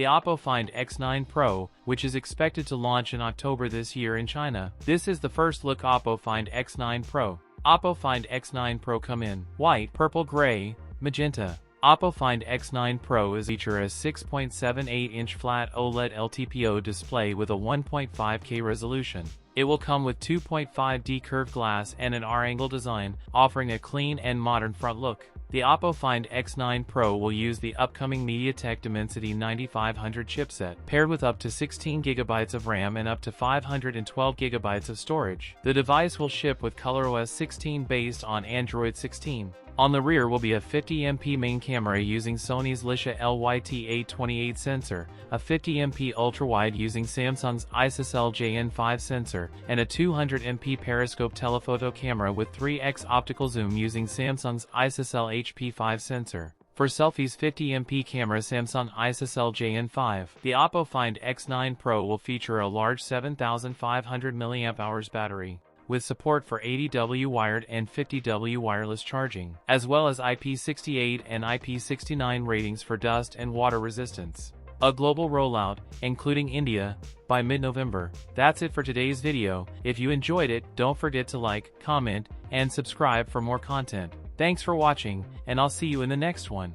the OPPO Find X9 Pro, which is expected to launch in October this year in China. This is the first look OPPO Find X9 Pro. OPPO Find X9 Pro come in white, purple, gray, magenta. OPPO Find X9 Pro is feature a 6.78-inch flat OLED LTPO display with a 1.5K resolution. It will come with 2.5D curved glass and an R-angle design, offering a clean and modern front look. The OPPO Find X9 Pro will use the upcoming MediaTek Dimensity 9500 chipset, paired with up to 16GB of RAM and up to 512GB of storage. The device will ship with ColorOS 16 based on Android 16. On the rear will be a 50MP main camera using Sony's Lisha LYT-828 sensor, a 50MP ultrawide using Samsung's ISOCELL JN5 sensor, and a 200MP periscope telephoto camera with 3x optical zoom using Samsung's ISOCELL HP5 sensor. For selfies, 50MP camera Samsung ISOCELL JN5. The OPPO Find X9 Pro will feature a large 7500 mAh battery, with support for 80W wired and 50W wireless charging, as well as IP68 and IP69 ratings for dust and water resistance. A global rollout, including India, by mid-November. That's it for today's video. If you enjoyed it, don't forget to like, comment, and subscribe for more content. Thanks for watching, and I'll see you in the next one.